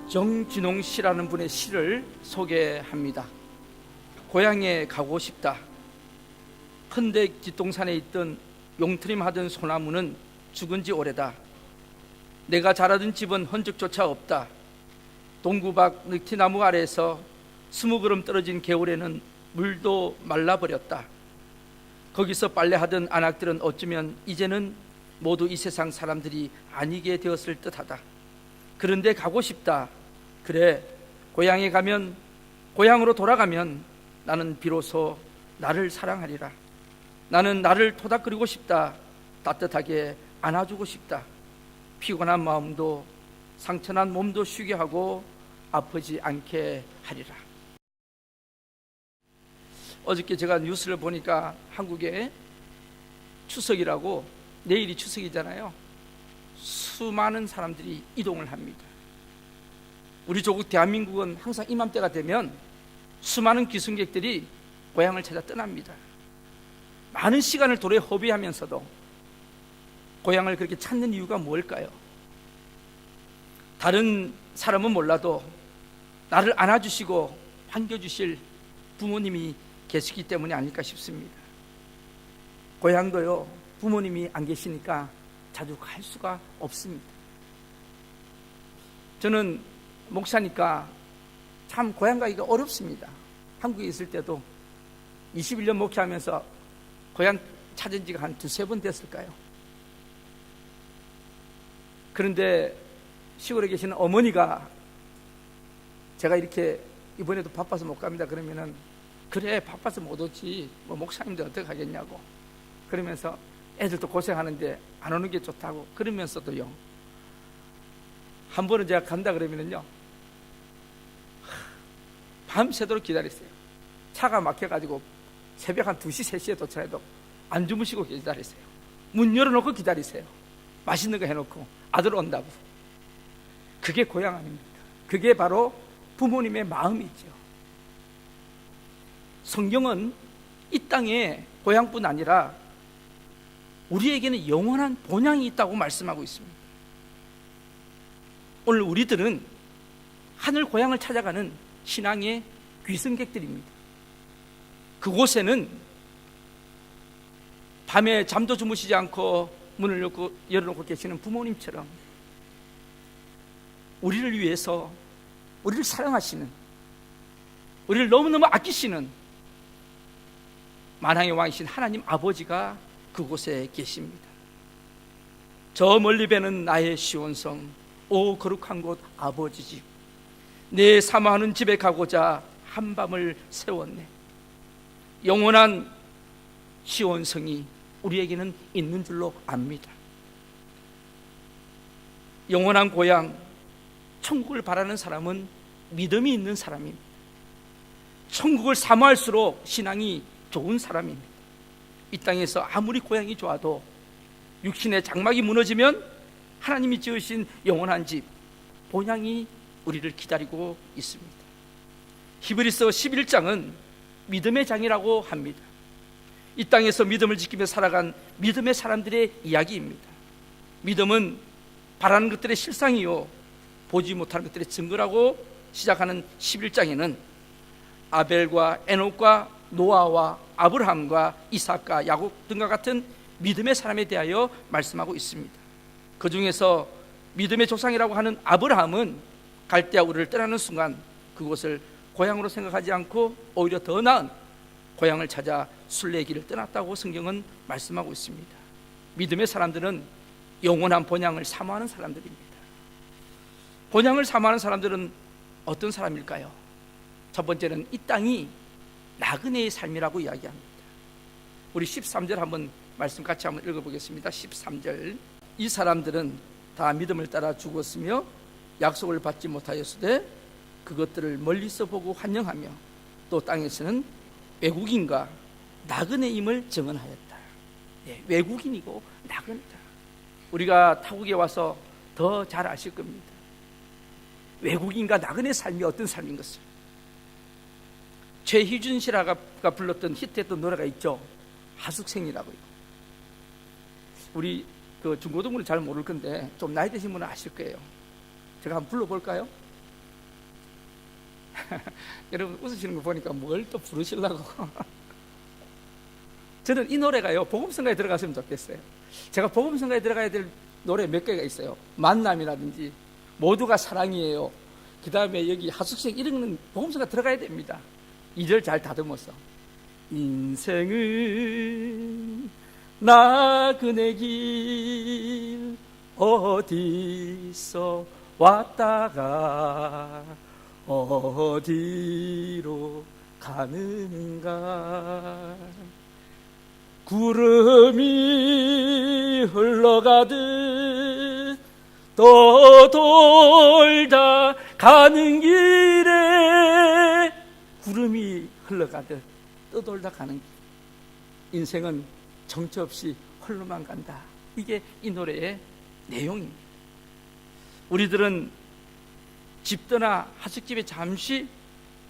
정진홍 씨라는 분의 시를 소개합니다. 고향에 가고 싶다. 큰댁 뒷동산에 있던 용트림하던 소나무는 죽은 지 오래다. 내가 자라던 집은 흔적조차 없다. 동구박 늑티나무 아래에서 20걸음 떨어진 개울에는 물도 말라버렸다. 거기서 빨래하던 안악들은 어쩌면 이제는 모두 이 세상 사람들이 아니게 되었을 듯하다. 그런데 가고 싶다. 그래, 고향에 가면, 고향으로 돌아가면 나는 비로소 나를 사랑하리라. 나는 나를 토닥거리고 싶다. 따뜻하게 안아주고 싶다. 피곤한 마음도 상처난 몸도 쉬게 하고 아프지 않게 하리라. 어저께 제가 뉴스를 보니까 한국에 추석이라고, 내일이 추석이잖아요. 수많은 사람들이 이동을 합니다. 우리 조국 대한민국은 항상 이맘때가 되면 수많은 귀순객들이 고향을 찾아 떠납니다. 많은 시간을 도로에 허비하면서도 고향을 그렇게 찾는 이유가 뭘까요? 다른 사람은 몰라도 나를 안아주시고 반겨주실 부모님이 계시기 때문이 아닐까 싶습니다. 고향도요, 부모님이 안 계시니까 자주 갈 수가 없습니다. 저는 목사니까 참 고향 가기가 어렵습니다. 한국에 있을 때도 21년 목회하면서 고향 찾은 지가 한 두세 번 됐을까요? 그런데 시골에 계시는 어머니가 제가 이렇게 이번에도 바빠서 못 갑니다 그러면은, 그래 바빠서 못 오지 뭐 목사님들 어떻게 하겠냐고, 그러면서 애들도 고생하는데 안 오는 게 좋다고 그러면서도요, 한 번은 제가 간다 그러면은요 밤새도록 기다렸어요. 차가 막혀가지고 새벽 한 2시 3시에 도착해도 안 주무시고 기다리세요. 문 열어놓고 기다리세요. 맛있는 거 해놓고 아들 온다고. 그게 고향 아닙니까? 그게 바로 부모님의 마음이죠. 성경은 이 땅에 고향뿐 아니라 우리에게는 영원한 본향이 있다고 말씀하고 있습니다. 오늘 우리들은 하늘 고향을 찾아가는 신앙의 귀승객들입니다. 그곳에는 밤에 잠도 주무시지 않고 문을 열어놓고 계시는 부모님처럼 우리를 위해서, 우리를 사랑하시는, 우리를 너무너무 아끼시는 만왕의 왕이신 하나님 아버지가 그곳에 계십니다. 저 멀리 배는 나의 시온성, 오 거룩한 곳 아버지 집, 내 사모하는 집에 가고자 한밤을 세웠네. 영원한 시온성이 우리에게는 있는 줄로 압니다. 영원한 고향, 천국을 바라는 사람은 믿음이 있는 사람입니다. 천국을 사모할수록 신앙이 좋은 사람입니다. 이 땅에서 아무리 고향이 좋아도 육신의 장막이 무너지면 하나님이 지으신 영원한 집, 본향이 우리를 기다리고 있습니다. 히브리서 11장은 믿음의 장이라고 합니다. 이 땅에서 믿음을 지키며 살아간 믿음의 사람들의 이야기입니다. 믿음은 바라는 것들의 실상이요 보지 못하는 것들의 증거라고 시작하는 11장에는 아벨과 에녹과 노아와 아브라함과 이삭과 야곱 등과 같은 믿음의 사람에 대하여 말씀하고 있습니다. 그 중에서 믿음의 조상이라고 하는 아브라함은 갈대아 우르를 떠나는 순간 그곳을 고향으로 생각하지 않고 오히려 더 나은 고향을 찾아 순례의 길을 떠났다고 성경은 말씀하고 있습니다. 믿음의 사람들은 영원한 본향을 사모하는 사람들입니다. 본향을 사모하는 사람들은 어떤 사람일까요? 첫 번째는 이 땅이 나그네의 삶이라고 이야기합니다. 우리 13절 한번 말씀 같이 한번 읽어보겠습니다. 13절, 이 사람들은 다 믿음을 따라 죽었으며 약속을 받지 못하였으되 그것들을 멀리서 보고 환영하며 또 땅에서는 외국인과 나그네임을 증언하였다. 예, 외국인이고 나그네다. 우리가 타국에 와서 더 잘 아실 겁니다. 외국인과 나그네 삶이 어떤 삶인 것을. 최희준 씨라가 불렀던 히트했던 노래가 있죠. 하숙생이라고요. 우리 그 중고등부는 잘 모를 건데 좀 나이 드신 분은 아실 거예요. 제가 한번 불러볼까요? 여러분 웃으시는 거 보니까 뭘 또 부르시려고. 저는 이 노래가요, 복음성가에 들어갔으면 좋겠어요. 제가 복음성가에 들어가야 될 노래 몇 개가 있어요. 만남이라든지 모두가 사랑이에요. 그 다음에 여기 하숙생 이런 복음성가 들어가야 됩니다. 2절 잘 다듬어서 인생은 나그네 길 어디서 왔다가 어디로 가는가. 구름이 흘러가듯 떠돌다 가는 길에, 구름이 흘러가듯 떠돌다 가는 길. 인생은 정처 없이 홀로만 간다. 이게 이 노래의 내용입니다. 우리들은 집 떠나 하숙집에 잠시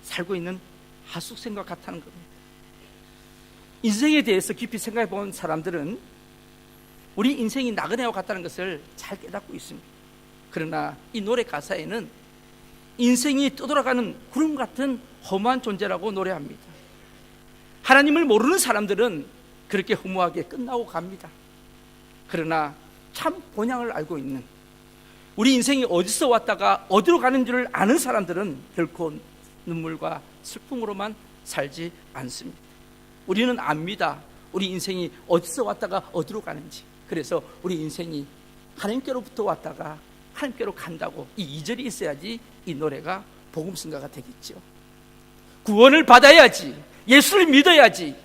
살고 있는 하숙생과 같다는 겁니다. 인생에 대해서 깊이 생각해 본 사람들은 우리 인생이 나그네와 같다는 것을 잘 깨닫고 있습니다. 그러나 이 노래 가사에는 인생이 떠돌아가는 구름 같은 험한 존재라고 노래합니다. 하나님을 모르는 사람들은 그렇게 허무하게 끝나고 갑니다. 그러나 참 본향을 알고 있는, 우리 인생이 어디서 왔다가 어디로 가는 줄을 아는 사람들은 결코 눈물과 슬픔으로만 살지 않습니다. 우리는 압니다. 우리 인생이 어디서 왔다가 어디로 가는지. 그래서 우리 인생이 하나님께로부터 왔다가 하나님께로 간다고 이 2절이 있어야지 이 노래가 복음성가가 되겠죠. 구원을 받아야지, 예수를 믿어야지,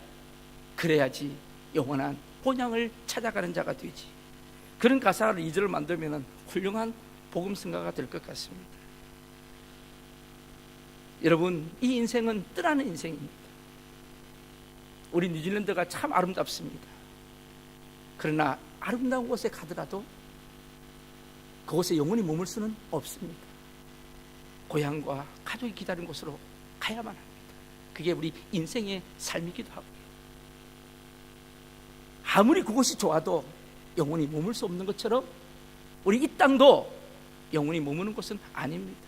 그래야지 영원한 본향을 찾아가는 자가 되지. 그런 가사를 2절을 만들면 훌륭한 복음성가가 될 것 같습니다. 여러분, 이 인생은 떠나는 인생입니다. 우리 뉴질랜드가 참 아름답습니다. 그러나 아름다운 곳에 가더라도 그곳에 영원히 머물 수는 없습니다. 고향과 가족이 기다리는 곳으로 가야만 합니다. 그게 우리 인생의 삶이기도 하고요. 아무리 그곳이 좋아도 영원히 머물 수 없는 것처럼 우리 이 땅도 영원히 머무는 곳은 아닙니다.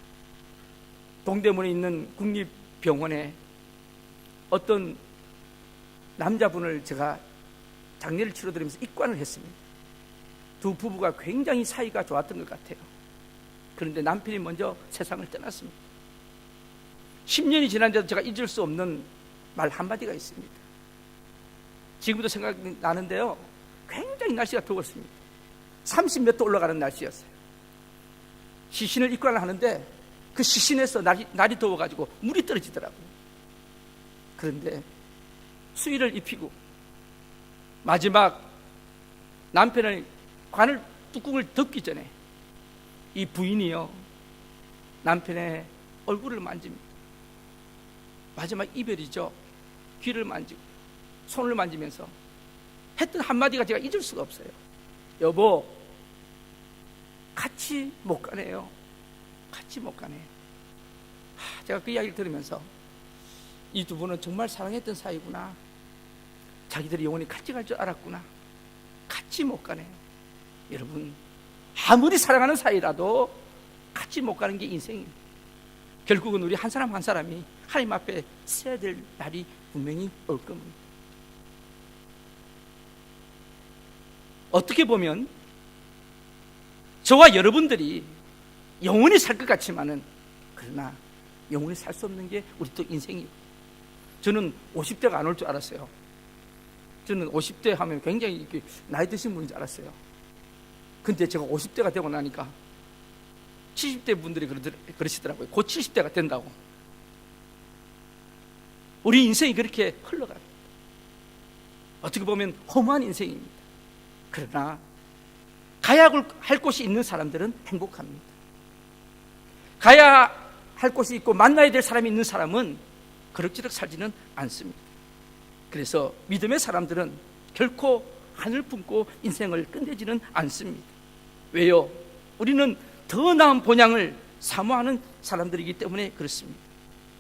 동대문에 있는 국립병원에 어떤 남자분을 제가 장례를 치러드리면서 입관을 했습니다. 두 부부가 굉장히 사이가 좋았던 것 같아요. 그런데 남편이 먼저 세상을 떠났습니다. 10년이 지난데도 제가 잊을 수 없는 말 한마디가 있습니다. 지금도 생각이 나는데요, 굉장히 날씨가 더웠습니다. 30몇 도 올라가는 날씨였어요. 시신을 입관을 하는데 그 시신에서 날이 더워가지고 물이 떨어지더라고요. 그런데 수의를 입히고 마지막 남편의 관을 뚜껑을 덮기 전에 이 부인이요, 남편의 얼굴을 만집니다. 마지막 이별이죠. 귀를 만지고 손을 만지면서 했던 한마디가 제가 잊을 수가 없어요. 여보, 같이 못 가네요. 같이 못 가네. 제가 그 이야기를 들으면서 이 두 분은 정말 사랑했던 사이구나. 자기들이 영원히 같이 갈 줄 알았구나. 같이 못 가네요. 여러분, 아무리 사랑하는 사이라도 같이 못 가는 게 인생입니다. 결국은 우리 한 사람 한 사람이 하나님 앞에 서야 될 날이 분명히 올 겁니다. 어떻게 보면 저와 여러분들이 영원히 살 것 같지만은, 그러나 영원히 살 수 없는 게 우리 또 인생이고, 저는 50대가 안 올 줄 알았어요. 저는 50대 하면 굉장히 이렇게 나이 드신 분인 줄 알았어요. 근데 제가 50대가 되고 나니까 70대 분들이 그러시더라고요. 곧 70대가 된다고. 우리 인생이 그렇게 흘러가요. 어떻게 보면 험한 인생입니다. 그러나 가야 할 곳이 있는 사람들은 행복합니다. 가야 할 곳이 있고 만나야 될 사람이 있는 사람은 그럭저럭 살지는 않습니다. 그래서 믿음의 사람들은 결코 하늘 품고 인생을 끝내지는 않습니다. 왜요? 우리는 더 나은 본향을 사모하는 사람들이기 때문에 그렇습니다.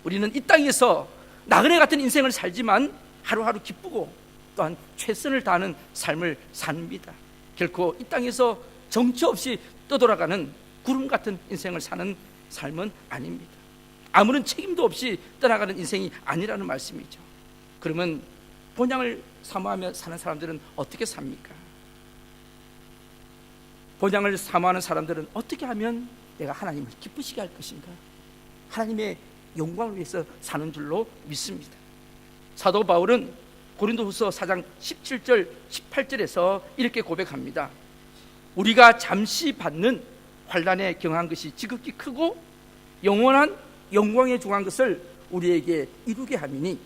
우리는 이 땅에서 나그네 같은 인생을 살지만 하루하루 기쁘고 또한 최선을 다하는 삶을 삽니다. 결코 이 땅에서 정처 없이 떠돌아가는 구름 같은 인생을 사는 삶은 아닙니다. 아무런 책임도 없이 떠나가는 인생이 아니라는 말씀이죠. 그러면 본향을 사모하며 사는 사람들은 어떻게 삽니까? 본향을 사모하는 사람들은 어떻게 하면 내가 하나님을 기쁘시게 할 것인가? 하나님의 영광을 위해서 사는 줄로 믿습니다. 사도 바울은 고린도후서 4장 17절 18절에서 이렇게 고백합니다. 우리가 잠시 받는 환난에 경한 것이 지극히 크고 영원한 영광에 중한 것을 우리에게 이루게 함이니,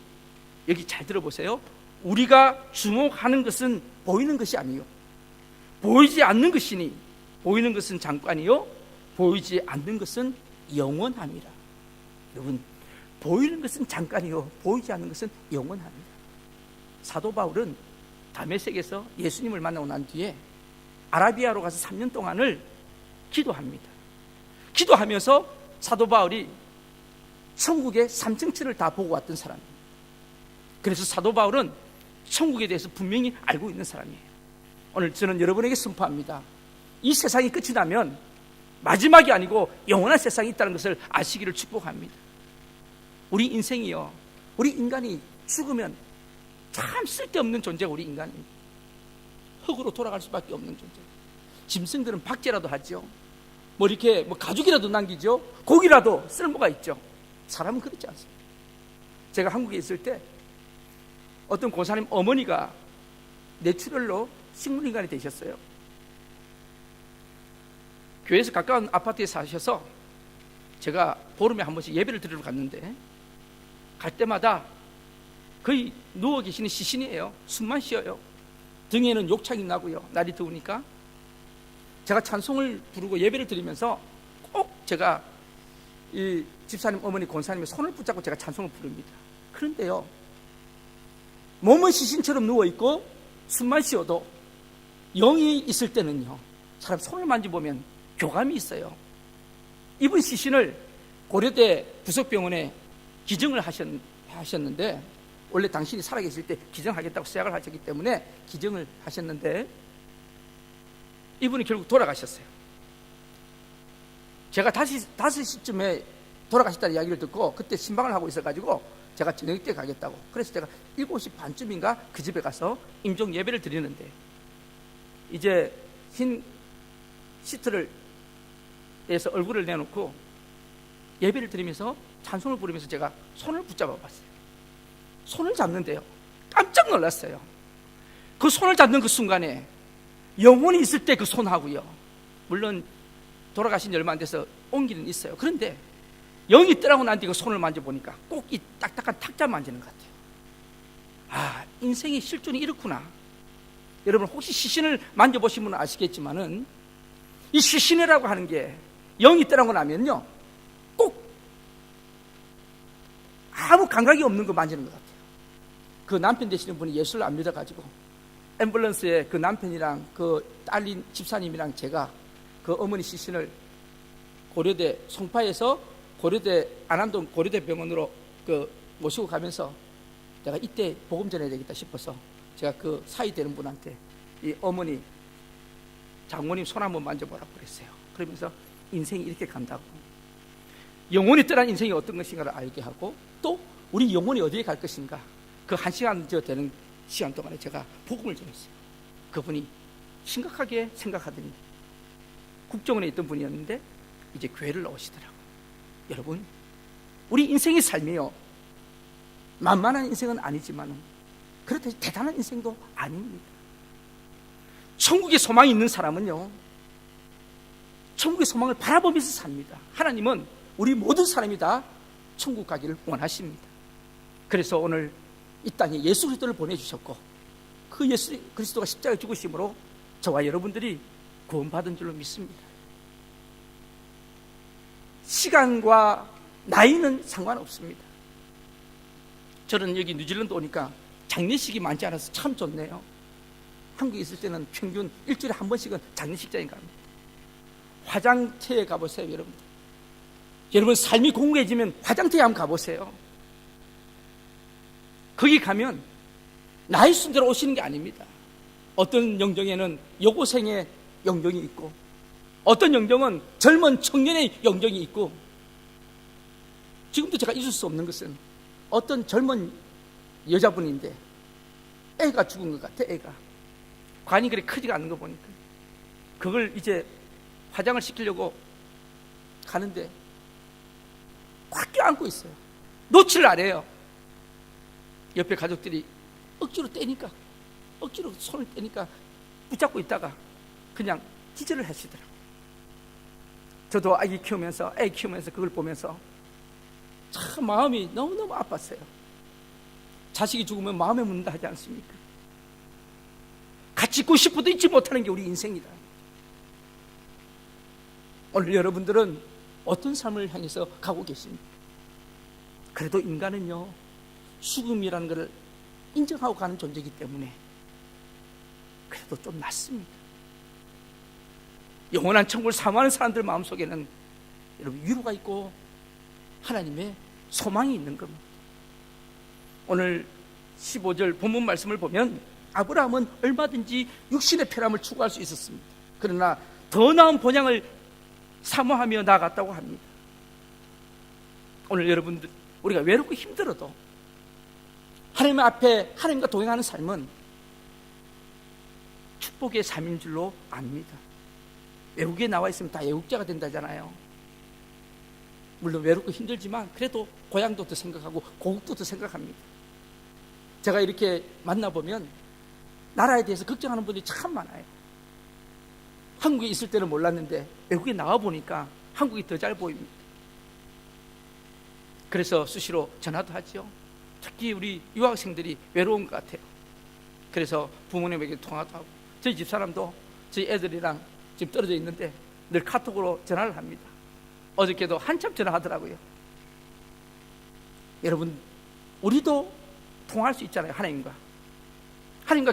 여기 잘 들어보세요. 우리가 주목하는 것은 보이는 것이 아니요 보이지 않는 것이니, 보이는 것은 잠깐이요 보이지 않는 것은 영원함이라. 여러분, 보이는 것은 잠깐이요 보이지 않는 것은 영원합니다. 사도 바울은 다메섹에서 예수님을 만나고 난 뒤에 아라비아로 가서 3년 동안을 기도합니다. 기도하면서 사도 바울이 천국의 3층치를 다 보고 왔던 사람입니다. 그래서 사도 바울은 천국에 대해서 분명히 알고 있는 사람이에요. 오늘 저는 여러분에게 선포합니다. 이 세상이 끝이 나면 마지막이 아니고 영원한 세상이 있다는 것을 아시기를 축복합니다. 우리 인생이요, 우리 인간이 죽으면 참 쓸데없는 존재가 우리 인간입니다. 흙으로 돌아갈 수밖에 없는 존재. 짐승들은 박제라도 하죠. 뭐 이렇게 가죽이라도 남기죠. 고기라도 쓸모가 있죠. 사람은 그렇지 않습니다. 제가 한국에 있을 때 어떤 권사님 어머니가 뇌출혈로 식물인간이 되셨어요. 교회에서 가까운 아파트에 사셔서 제가 보름에 한 번씩 예배를 드리러 갔는데, 갈 때마다 거의 누워 계시는 시신이에요. 숨만 쉬어요. 등에는 욕창이 나고요. 날이 더우니까. 제가 찬송을 부르고 예배를 드리면서 꼭 제가 이 집사님 어머니 권사님의 손을 붙잡고 제가 찬송을 부릅니다. 그런데요, 몸은 시신처럼 누워있고 숨만 쉬어도 영이 있을 때는요, 사람 손을 만져보면 교감이 있어요. 이분 시신을 고려대 부석병원에 기증을 하셨는데, 원래 당신이 살아계실 때 기증하겠다고 수약을 하셨기 때문에 기증을 하셨는데, 이분이 결국 돌아가셨어요. 제가 5시쯤에 돌아가셨다는 이야기를 듣고 그때 신방을 하고 있어가지고 제가 저녁 때 가겠다고, 그래서 제가 7시 반쯤인가 그 집에 가서 임종 예배를 드리는데, 이제 흰 시트를 에서 얼굴을 내놓고 예배를 드리면서 찬송을 부르면서 제가 손을 붙잡아 봤어요. 손을 잡는데요, 깜짝 놀랐어요. 그 손을 잡는 그 순간에 영혼이 있을 때 그 손하고요, 물론 돌아가신 지 얼마 안 돼서 온기는 있어요. 그런데 영이 떠나고 난 뒤에 그 손을 만져보니까 꼭 이 딱딱한 탁자 만지는 것 같아요. 아, 인생의 실존이 이렇구나. 여러분, 혹시 시신을 만져보신 분은 아시겠지만은 이 시신이라고 하는 게 영이 떠나고 나면요, 꼭 아무 감각이 없는 거 만지는 것 같아요. 그 남편 되시는 분이 예수를 안 믿어가지고 앰뷸런스에 그 남편이랑 그 딸린 집사님이랑 제가 그 어머니 시신을 고려대 송파에서 고려대 안암동 고려대 병원으로 그 모시고 가면서 내가 이때 복음 전해야 되겠다 싶어서 제가 그 사이 되는 분한테 이 어머니 장모님 손 한번 만져보라고 그랬어요. 그러면서 인생이 이렇게 간다고, 영혼이 떠난 인생이 어떤 것인가를 알게 하고, 또 우리 영혼이 어디에 갈 것인가, 그 1시간 되는 시간 동안에 제가 복음을 전했어요. 그분이 심각하게 생각하더니 국정원에 있던 분이었는데 이제 교회를 나오시더라고요. 여러분, 우리 인생의 삶이요, 만만한 인생은 아니지만 그렇다고 대단한 인생도 아닙니다. 천국의 소망이 있는 사람은요, 천국의 소망을 바라보면서 삽니다. 하나님은 우리 모든 사람이 다 천국 가기를 원하십니다. 그래서 오늘 이 땅에 예수 그리스도를 보내주셨고, 그 예수 그리스도가 십자가에 죽으심으로 저와 여러분들이 구원받은 줄로 믿습니다. 시간과 나이는 상관없습니다. 저는 여기 뉴질랜드 오니까 장례식이 많지 않아서 참 좋네요. 한국에 있을 때는 평균 일주일에 한 번씩은 장례식장에 갑니다. 화장터에 가보세요, 여러분. 여러분, 삶이 공고해지면 화장터에 한번 가보세요. 거기 가면 나이 순대로 오시는 게 아닙니다. 어떤 영정에는 여고생의 영정이 있고, 어떤 영정은 젊은 청년의 영정이 있고, 지금도 제가 잊을 수 없는 것은 어떤 젊은 여자분인데 애가 죽은 것 같아. 애가 관이 그리 크지가 않는 거 보니까 그걸 이제 화장을 시키려고 가는데 꽉 껴안고 있어요. 놓지를 안 해요. 옆에 가족들이 억지로 떼니까, 억지로 손을 떼니까 붙잡고 있다가 그냥 기절을 하시더라고요. 저도 애 키우면서 그걸 보면서 참 마음이 너무너무 아팠어요. 자식이 죽으면 마음에 묻는다 하지 않습니까? 같이 있고 싶어도 있지 못하는 게 우리 인생이다. 오늘 여러분들은 어떤 삶을 향해서 가고 계십니까? 그래도 인간은요, 죽음이라는 것을 인정하고 가는 존재이기 때문에 그래도 좀 낫습니다. 영원한 천국을 사모하는 사람들 마음속에는 여러분 위로가 있고 하나님의 소망이 있는 겁니다. 오늘 15절 본문 말씀을 보면 아브라함은 얼마든지 육신의 편함을 추구할 수 있었습니다. 그러나 더 나은 본향을 사모하며 나아갔다고 합니다. 오늘 여러분들 우리가 외롭고 힘들어도 하나님 앞에 하나님과 동행하는 삶은 축복의 삶인 줄로 압니다. 외국에 나와 있으면 다 애국자가 된다잖아요. 물론 외롭고 힘들지만 그래도 고향도 더 생각하고 고국도 더 생각합니다. 제가 이렇게 만나보면 나라에 대해서 걱정하는 분들이 참 많아요. 한국에 있을 때는 몰랐는데 외국에 나와보니까 한국이 더 잘 보입니다. 그래서 수시로 전화도 하죠. 특히 우리 유학생들이 외로운 것 같아요. 그래서 부모님에게 통화도 하고 저희 집사람도 저희 애들이랑 지금 떨어져 있는데 늘 카톡으로 전화를 합니다. 어저께도 한참 전화하더라고요. 여러분 우리도 통화할 수 있잖아요. 하나님과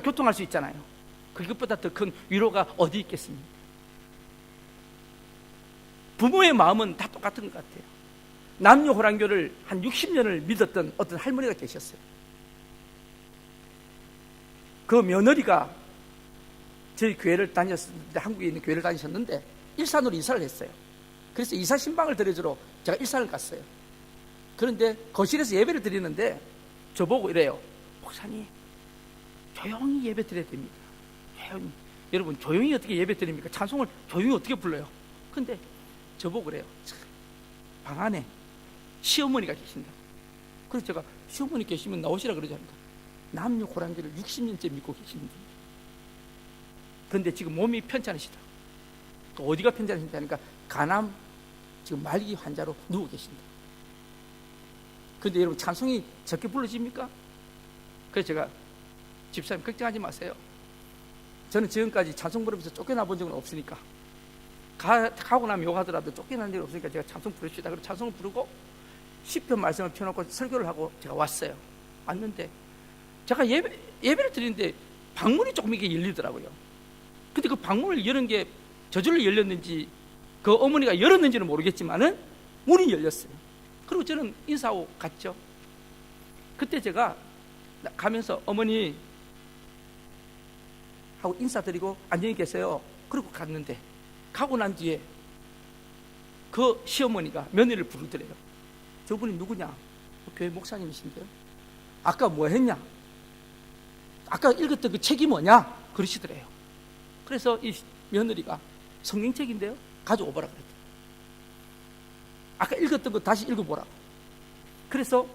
교통할 수 있잖아요. 그것보다 더 큰 위로가 어디 있겠습니까? 부모의 마음은 다 똑같은 것 같아요. 남녀호랑교를 한 60년을 믿었던 어떤 할머니가 계셨어요. 그 며느리가 저희 교회를 다녔는데, 한국에 있는 교회를 다니셨는데 일산으로 이사를 했어요. 그래서 이사 신방을 드려주러 제가 일산을 갔어요. 그런데 거실에서 예배를 드리는데 저보고 이래요. 목사님, 조용히 예배 드려야 됩니다. 조용히. 여러분 조용히 어떻게 예배 드립니까? 찬송을 조용히 어떻게 불러요? 근데 저보고 그래요. 방 안에 시어머니가 계신다. 그래서 제가 시어머니 계시면 나오시라 그러자니까 남녀 호랑기를 60년째 믿고 계시는데, 그런데 지금 몸이 편찮으시다. 어디가 편찮으신다니까 간암 지금 말기 환자로 누워 계신다. 그런데 여러분 찬송이 적게 불러집니까? 그래서 제가 집사님 걱정하지 마세요. 저는 지금까지 찬송 부르면서 쫓겨나 본 적은 없으니까, 가고 나면 욕하더라도 쫓겨난 적이 없으니까 제가 찬송 부릅시다. 그래서 찬송을 부르고 시편 말씀을 펴놓고 설교를 하고 제가 왔어요. 왔는데 제가 예배를 드리는데 방문이 조금 이게 열리더라고요. 근데 그 방문을 여는 게 저절로 열렸는지 그 어머니가 열었는지는 모르겠지만은 문이 열렸어요. 그리고 저는 인사하고 갔죠. 그때 제가 가면서 어머니 하고 인사드리고 안녕히 계세요. 그리고 갔는데 가고 난 뒤에 그 시어머니가 며느리를 부르더래요. 저분이 누구냐? 교회 목사님이신데요. 아까 뭐 했냐? 아까 읽었던 그 책이 뭐냐? 그러시더래요. 그래서 이 며느리가 성경책인데요, 가져오보라 그랬대요. 아까 읽었던 거 다시 읽어보라. 그래서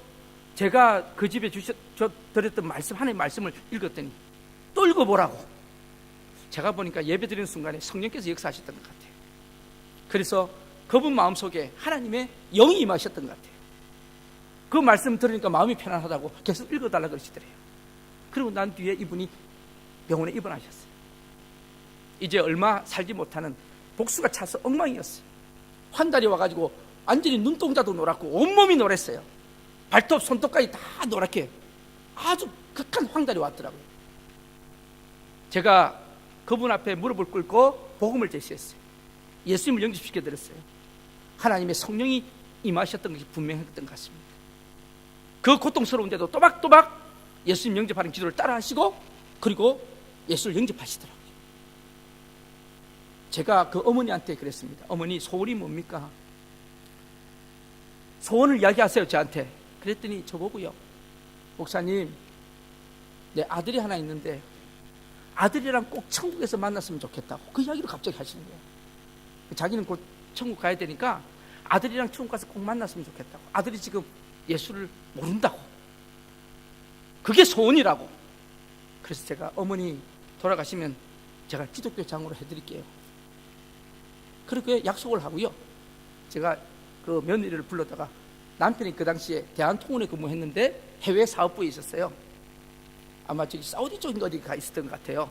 제가 그 집에 드렸던 말씀, 하나님의 말씀을 읽었더니 또 읽어보라고. 제가 보니까 예배 드리는 순간에 성령께서 역사하셨던 것 같아요. 그래서 그분 마음속에 하나님의 영이 임하셨던 것 같아요. 그 말씀 들으니까 마음이 편안하다고 계속 읽어달라 그러시더래요. 그리고 난 뒤에 이분이 병원에 입원하셨어요. 이제 얼마 살지 못하는 복수가 차서 엉망이었어요. 환달이 와가지고 완전히 눈동자도 노랗고 온몸이 노랬어요. 발톱, 손톱까지 다 노랗게 아주 극한 황달이 왔더라고요. 제가 그분 앞에 무릎을 꿇고 복음을 제시했어요. 예수님을 영접시켜드렸어요. 하나님의 성령이 임하셨던 것이 분명했던 것 같습니다. 그 고통스러운데도 또박또박 예수님 영접하는 기도를 따라 하시고, 그리고 예수를 영접하시더라고요. 제가 그 어머니한테 그랬습니다. 어머니, 소원이 뭡니까? 소원을 이야기하세요, 저한테. 그랬더니 저보고요, 목사님, 내 아들이 하나 있는데 아들이랑 꼭 천국에서 만났으면 좋겠다고 그 이야기를 갑자기 하시는 거예요. 자기는 곧 천국 가야 되니까 아들이랑 천국 가서 꼭 만났으면 좋겠다고. 아들이 지금 예수를 모른다고. 그게 소원이라고. 그래서 제가 어머니 돌아가시면 제가 기독교 장으로 해드릴게요. 그렇게 약속을 하고요, 제가 그 며느리를 불렀다가, 남편이 그 당시에 대한통운에 근무했는데 해외 사업부에 있었어요. 아마 저기 사우디 쪽인가 어디가 있었던 것 같아요.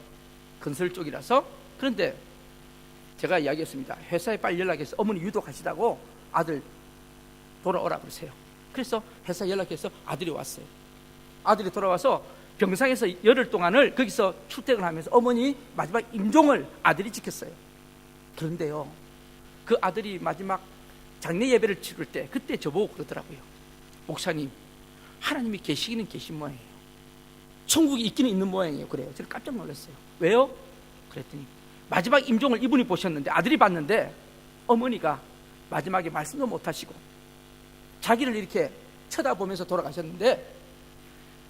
건설 쪽이라서. 그런데 제가 이야기했습니다. 회사에 빨리 연락해서 어머니 유독하시다고 아들 돌아오라 그러세요. 그래서 회사 연락해서 아들이 왔어요. 아들이 돌아와서 병상에서 열흘 동안을 거기서 출퇴근하면서 어머니 마지막 임종을 아들이 지켰어요. 그런데요, 그 아들이 마지막 장례 예배를 치를 때 그때 저보고 그러더라고요. 목사님, 하나님이 계시기는 계신 모양이에요. 천국이 있기는 있는 모양이에요. 그래요. 저는 깜짝 놀랐어요. 왜요? 그랬더니 마지막 임종을 이분이 보셨는데, 아들이 봤는데 어머니가 마지막에 말씀도 못하시고 자기를 이렇게 쳐다보면서 돌아가셨는데,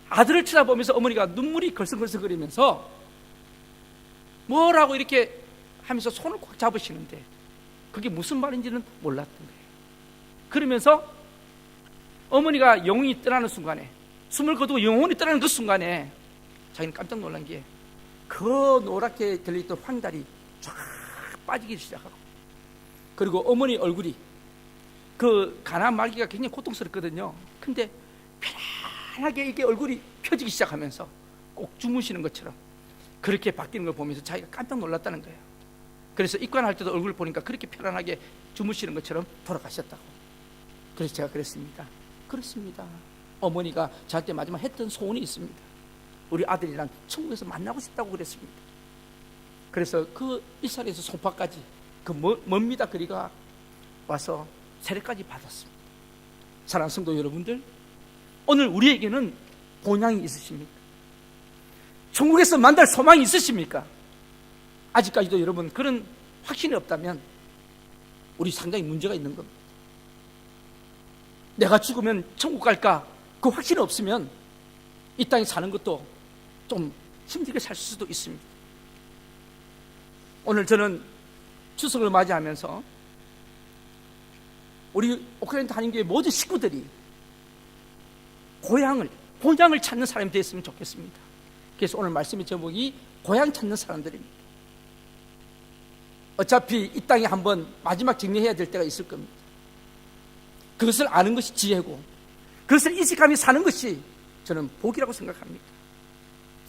아들을 쳐다보면서 어머니가 눈물이 걸성걸성거리면서 뭐라고 이렇게 하면서 손을 꽉 잡으시는데 그게 무슨 말인지는 몰랐던 거예요. 그러면서 어머니가 영혼이 떠나는 순간에, 숨을 거두고 영혼이 떠나는 그 순간에 자기는 깜짝 놀란 게, 그 노랗게 들려있던 황달이 쫙 빠지기 시작하고, 그리고 어머니 얼굴이, 그 가난 말기가 굉장히 고통스럽거든요. 근데 편안하게 이게 얼굴이 펴지기 시작하면서 꼭 주무시는 것처럼 그렇게 바뀌는 걸 보면서 자기가 깜짝 놀랐다는 거예요. 그래서 입관할 때도 얼굴 보니까 그렇게 편안하게 주무시는 것처럼 돌아가셨다고. 그래서 제가 그랬습니다. 그렇습니다. 어머니가 저한테 마지막 했던 소원이 있습니다. 우리 아들이랑 천국에서 만나고 싶다고 그랬습니다. 그래서 그 일산에서 송파까지 그 멉니다. 거리가 와서 세례까지 받았습니다. 사랑하는 성도 여러분들, 오늘 우리에게는 본향이 있으십니까? 천국에서 만날 소망이 있으십니까? 아직까지도 여러분 그런 확신이 없다면 우리 상당히 문제가 있는 겁니다. 내가 죽으면 천국 갈까? 그 확신이 없으면 이 땅에 사는 것도 좀 힘들게 살 수도 있습니다. 오늘 저는 추석을 맞이하면서 우리 오클랜드 한인교회 모든 식구들이 본향을 찾는 사람이 되었으면 좋겠습니다. 그래서 오늘 말씀의 제목이 고향 찾는 사람들입니다. 어차피 이 땅에 한번 마지막 정리해야 될 때가 있을 겁니다. 그것을 아는 것이 지혜고, 그것을 인식하며 사는 것이 저는 복이라고 생각합니다.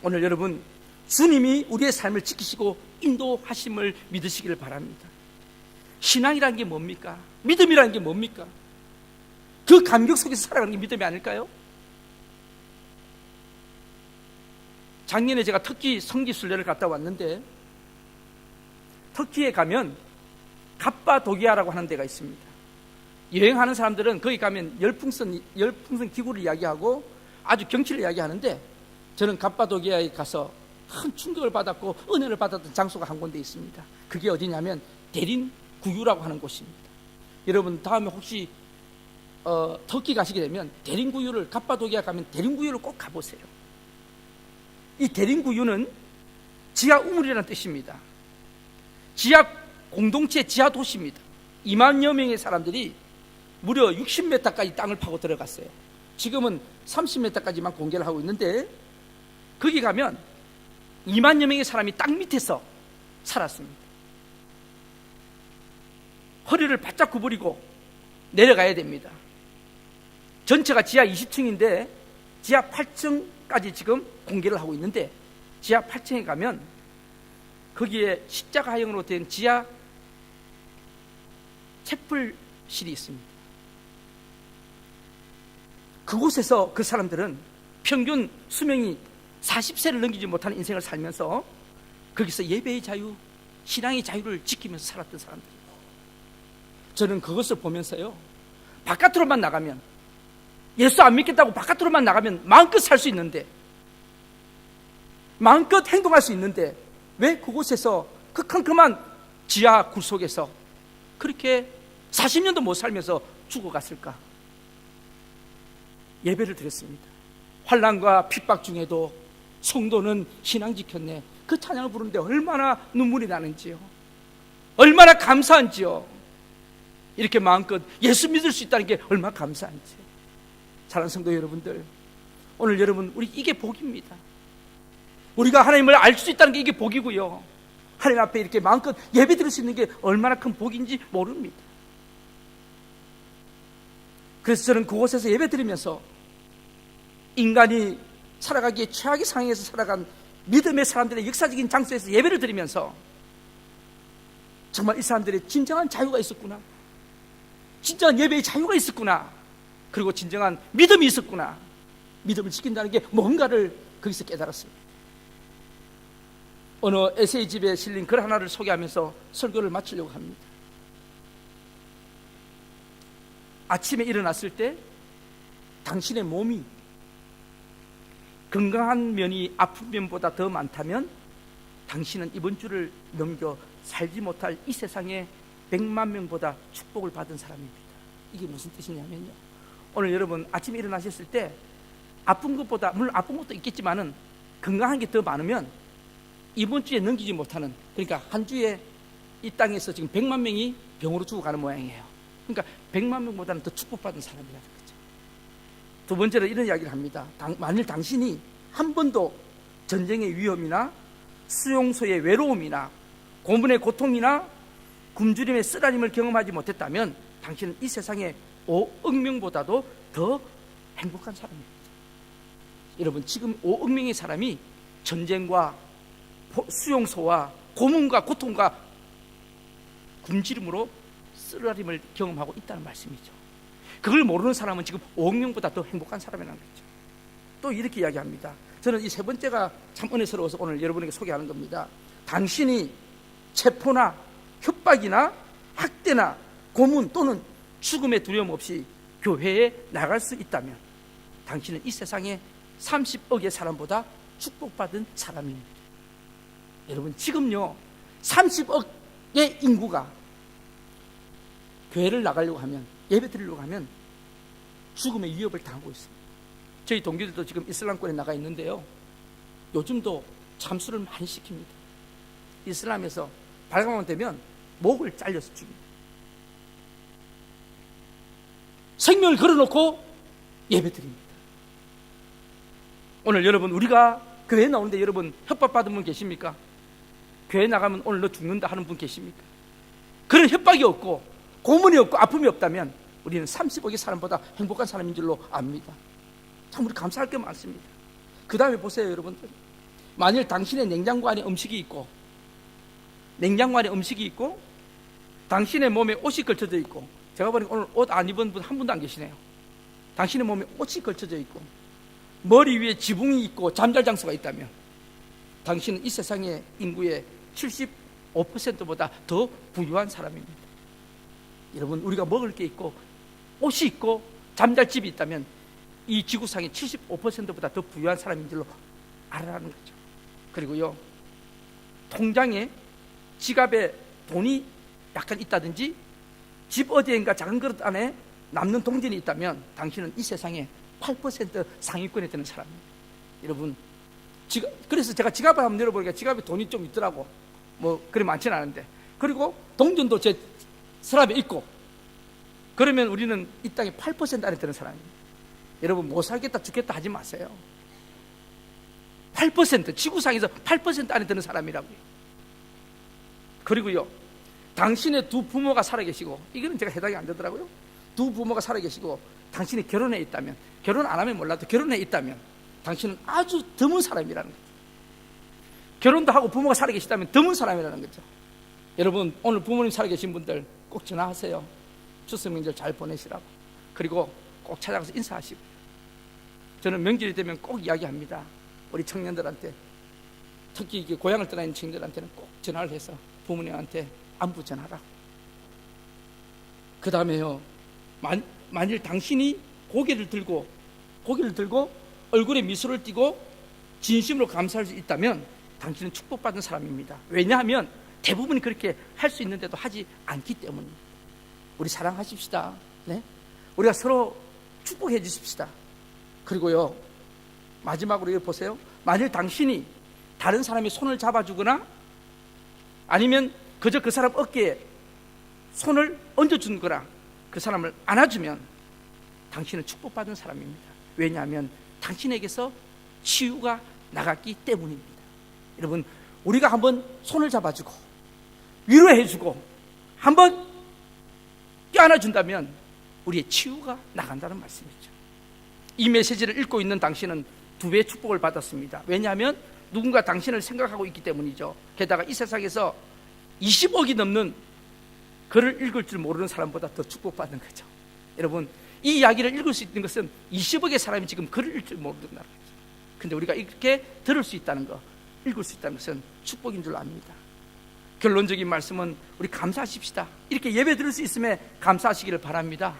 오늘 여러분, 주님이 우리의 삶을 지키시고 인도하심을 믿으시기를 바랍니다. 신앙이라는 게 뭡니까? 믿음이라는 게 뭡니까? 그 감격 속에서 살아가는 게 믿음이 아닐까요? 작년에 제가 터키 성지순례를 갔다 왔는데, 터키에 가면 갑바도기아라고 하는 데가 있습니다. 여행하는 사람들은 거기 가면 열풍선 기구를 이야기하고 아주 경치를 이야기하는데, 저는 갑바도기아에 가서 큰 충격을 받았고 은혜를 받았던 장소가 한 군데 있습니다. 그게 어디냐면 데린구유라고 하는 곳입니다. 여러분 다음에 혹시 터키 가시게 되면 데린구유를, 갑바도기아 가면 데린구유를 꼭 가보세요. 이 데린구유는 지하 우물이라는 뜻입니다. 지하 공동체, 지하 도시입니다. 2만여 명의 사람들이 무려 60m까지 땅을 파고 들어갔어요. 지금은 30m까지만 공개를 하고 있는데, 거기 가면 2만여 명의 사람이 땅 밑에서 살았습니다. 허리를 바짝 구부리고 내려가야 됩니다. 전체가 지하 20층인데 지하 8층까지 지금 공개를 하고 있는데, 지하 8층에 가면 거기에 십자가형으로 된 지하 채플실이 있습니다. 그곳에서 그 사람들은 평균 수명이 40세를 넘기지 못하는 인생을 살면서 거기서 예배의 자유, 신앙의 자유를 지키면서 살았던 사람들이에요. 저는 그것을 보면서요, 바깥으로만 나가면, 예수 안 믿겠다고 바깥으로만 나가면 마음껏 살 수 있는데, 마음껏 행동할 수 있는데, 왜 그곳에서 그 컴컴한 지하 굴 속에서 그렇게 40년도 못 살면서 죽어갔을까? 예배를 드렸습니다. 환난과 핍박 중에도 성도는 신앙 지켰네. 그 찬양을 부르는데 얼마나 눈물이 나는지요. 얼마나 감사한지요. 이렇게 마음껏 예수 믿을 수 있다는 게 얼마나 감사한지요. 사랑하는 성도 여러분들, 오늘 여러분, 우리 이게 복입니다. 우리가 하나님을 알 수 있다는 게 이게 복이고요. 하나님 앞에 이렇게 마음껏 예배 드릴 수 있는 게 얼마나 큰 복인지 모릅니다. 그래서 저는 그곳에서 예배 드리면서 인간이 살아가기에 최악의 상황에서 살아간 믿음의 사람들의 역사적인 장소에서 예배를 드리면서 정말 이 사람들의 진정한 자유가 있었구나, 진정한 예배의 자유가 있었구나, 그리고 진정한 믿음이 있었구나, 믿음을 지킨다는 게 뭔가를 거기서 깨달았습니다. 어느 에세이집에 실린 글 하나를 소개하면서 설교를 마치려고 합니다. 아침에 일어났을 때 당신의 몸이 건강한 면이 아픈 면보다 더 많다면 당신은 이번 주를 넘겨 살지 못할 이 세상에 100만 명보다 축복을 받은 사람입니다. 이게 무슨 뜻이냐면요, 오늘 여러분 아침에 일어나셨을 때 아픈 것보다, 물론 아픈 것도 있겠지만은 건강한 게 더 많으면 이번 주에 넘기지 못하는, 그러니까 한 주에 이 땅에서 지금 100만 명이 병으로 죽어가는 모양이에요. 그러니까 100만 명보다는 더 축복받은 사람이라는 거죠. 두 번째로 이런 이야기를 합니다. 만일 당신이 한 번도 전쟁의 위험이나 수용소의 외로움이나 고문의 고통이나 굶주림의 쓰라림을 경험하지 못했다면 당신은 이 세상의 5억 명보다도 더 행복한 사람입니다. 여러분, 지금 5억 명의 사람이 전쟁과 수용소와 고문과 고통과 굶주림으로 쓰라림을 경험하고 있다는 말씀이죠. 그걸 모르는 사람은 지금 5억 명보다 더 행복한 사람이라는 거죠. 또 이렇게 이야기합니다. 저는 이 세 번째가 참 은혜스러워서 오늘 여러분에게 소개하는 겁니다. 당신이 체포나 협박이나 학대나 고문 또는 죽음의 두려움 없이 교회에 나갈 수 있다면 당신은 이 세상에 30억의 사람보다 축복받은 사람입니다. 여러분, 지금요 30억의 인구가 교회를 나가려고 하면, 예배 드리려고 하면 죽음의 위협을 당하고 있습니다. 저희 동기들도 지금 이슬람권에 나가 있는데요, 요즘도 참수를 많이 시킵니다. 이슬람에서 발광만 되면 목을 잘려서 죽입니다. 생명을 걸어놓고 예배 드립니다. 오늘 여러분, 우리가 교회 나오는데 여러분 협박받은 분 계십니까? 교회 나가면 오늘 너 죽는다 하는 분 계십니까? 그런 협박이 없고 고문이 없고 아픔이 없다면 우리는 30억의 사람보다 행복한 사람인 줄로 압니다. 참 우리 감사할 게 많습니다. 그 다음에 보세요, 여러분들. 만일 당신의 냉장고 안에 음식이 있고 당신의 몸에 옷이 걸쳐져 있고, 제가 보니까 오늘 옷 안 입은 분 한 분도 안 계시네요. 당신의 몸에 옷이 걸쳐져 있고 머리 위에 지붕이 있고 잠잘 장소가 있다면 당신은 이 세상의 인구의 75%보다 더 부유한 사람입니다. 여러분, 우리가 먹을 게 있고 옷이 있고 잠잘 집이 있다면 이 지구상의 75%보다 더 부유한 사람인 줄로 알아라는 거죠. 그리고요, 통장에, 지갑에 돈이 약간 있다든지 집 어디엔가 작은 그릇 안에 남는 동전이 있다면 당신은 이 세상에 8% 상위권에 드는 사람입니다. 여러분, 그래서 제가 지갑을 한번 열어보니까 지갑에 돈이 좀 있더라고. 뭐 그리 많지는 않은데, 그리고 동전도 제 서랍에 있고, 그러면 우리는 이 땅에 8% 안에 드는 사람입니다. 여러분, 못 살겠다 죽겠다 하지 마세요. 8%, 지구상에서 8% 안에 드는 사람이라고요. 그리고요, 당신의 두 부모가 살아계시고, 이거는 제가 해당이 안 되더라고요. 두 부모가 살아계시고 당신이 결혼해 있다면, 결혼 안 하면 몰라도 결혼해 있다면 당신은 아주 드문 사람이라는 거죠. 결혼도 하고 부모가 살아계시다면 드문 사람이라는 거죠. 여러분, 오늘 부모님 살아계신 분들 꼭 전화하세요. 추석 명절 잘 보내시라고. 그리고 꼭 찾아가서 인사하시고. 저는 명절이 되면 꼭 이야기합니다. 우리 청년들한테, 특히 고향을 떠나 있는 청년들한테는 꼭 전화를 해서 부모님한테 안부 전하라고. 그 다음에요, 만일 당신이 고개를 들고 얼굴에 미소를 띠고 진심으로 감사할 수 있다면 당신은 축복받은 사람입니다. 왜냐하면 대부분이 그렇게 할 수 있는데도 하지 않기 때문입니다. 우리 사랑하십시다. 네? 우리가 서로 축복해 주십시다. 그리고요, 마지막으로 이거 보세요. 만일 당신이 다른 사람의 손을 잡아주거나 아니면 그저 그 사람 어깨에 손을 얹어준 거나 그 사람을 안아주면 당신은 축복받은 사람입니다. 왜냐하면 당신에게서 치유가 나갔기 때문입니다. 여러분, 우리가 한번 손을 잡아주고 위로해주고 한번 껴안아준다면 우리의 치유가 나간다는 말씀이죠. 이 메시지를 읽고 있는 당신은 두 배의 축복을 받았습니다. 왜냐하면 누군가 당신을 생각하고 있기 때문이죠. 게다가 이 세상에서 20억이 넘는 글을 읽을 줄 모르는 사람보다 더 축복받는 거죠. 여러분, 이 이야기를 읽을 수 있는 것은 20억의 사람이 지금 글을 읽을 줄 모른다는 거죠. 근데 우리가 이렇게 들을 수 있다는 거, 읽을 수 있다는 것은 축복인 줄 압니다. 결론적인 말씀은 우리 감사하십시다. 이렇게 예배 드릴 수 있음에 감사하시기를 바랍니다.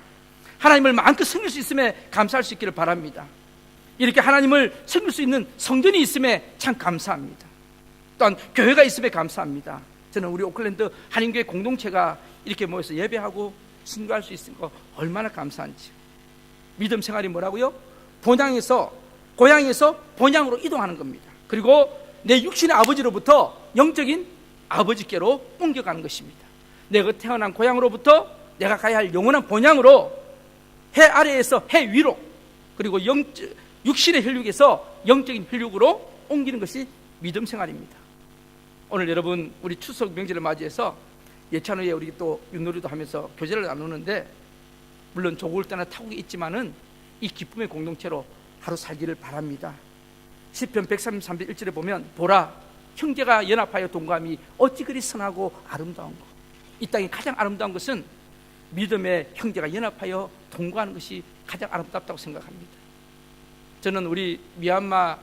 하나님을 마음껏 섬길 수 있음에 감사할 수 있기를 바랍니다. 이렇게 하나님을 섬길 수 있는 성전이 있음에 참 감사합니다. 또한 교회가 있음에 감사합니다. 저는 우리 오클랜드 한인교회 공동체가 이렇게 모여서 예배하고 순교할 수 있는 거 얼마나 감사한지. 믿음 생활이 뭐라고요? 고향에서 본향으로 이동하는 겁니다. 그리고 내 육신의 아버지로부터 영적인 아버지께로 옮겨가는 것입니다. 내가 태어난 고향으로부터 내가 가야 할 영원한 본향으로, 해 아래에서 해 위로, 그리고 육신의 혈육에서 영적인 혈육으로 옮기는 것이 믿음 생활입니다. 오늘 여러분, 우리 추석 명절을 맞이해서 예찬 후에 우리 또 윷놀이도 하면서 교제를 나누는데, 물론 조국을 떠나 타국이 있지만은 이 기쁨의 공동체로 하루 살기를 바랍니다. 시편 133편 1절에 보면, 보라, 형제가 연합하여 동감이 어찌 그리 선하고 아름다운 것. 이 땅에 가장 아름다운 것은 믿음의 형제가 연합하여 동거하는 것이 가장 아름답다고 생각합니다. 저는 우리 미얀마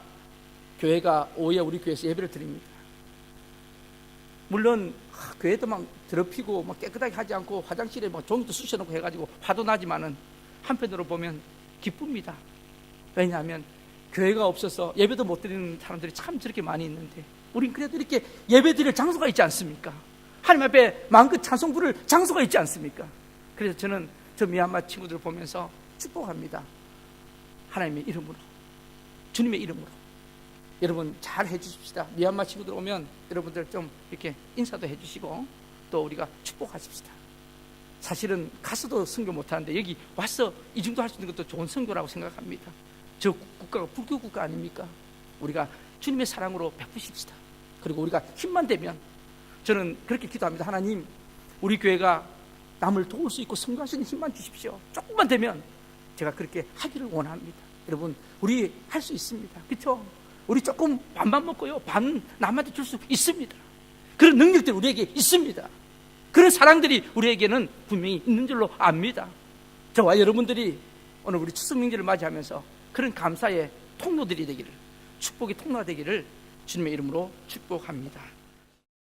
교회가 오후에 우리 교회에서 예배를 드립니다. 물론 교회도 막 더럽히고 막 깨끗하게 하지 않고 화장실에 막 종이도 쑤셔놓고 해가지고 화도 나지만은 한편으로 보면 기쁩니다. 왜냐하면 교회가 없어서 예배도 못 드리는 사람들이 참 저렇게 많이 있는데, 우린 그래도 이렇게 예배 드릴 장소가 있지 않습니까? 하나님 앞에 마음껏 찬송 부를 장소가 있지 않습니까? 그래서 저는 저 미얀마 친구들을 보면서 축복합니다. 하나님의 이름으로, 주님의 이름으로 여러분 잘 해주십시다. 미얀마 친구들 오면 여러분들 좀 이렇게 인사도 해주시고 또 우리가 축복하십시다. 사실은 가서도 선교 못하는데 여기 와서 이 정도 할 수 있는 것도 좋은 선교라고 생각합니다. 저 국가가 불교 국가 아닙니까? 우리가 주님의 사랑으로 베푸십시다. 그리고 우리가 힘만 되면, 저는 그렇게 기도합니다. 하나님, 우리 교회가 남을 도울 수 있고 선교할 수 있는 힘만 주십시오. 조금만 되면 제가 그렇게 하기를 원합니다. 여러분, 우리 할 수 있습니다. 그렇죠? 우리 조금 반만 먹고요, 반 남한테 줄 수 있습니다. 그런 능력들이 우리에게 있습니다. 그런 사랑들이 우리에게는 분명히 있는 줄로 압니다. 저와 여러분들이 오늘 우리 추석 명절을 맞이하면서 그런 감사의 통로들이 되기를, 축복의 통로가 되기를 주님의 이름으로 축복합니다.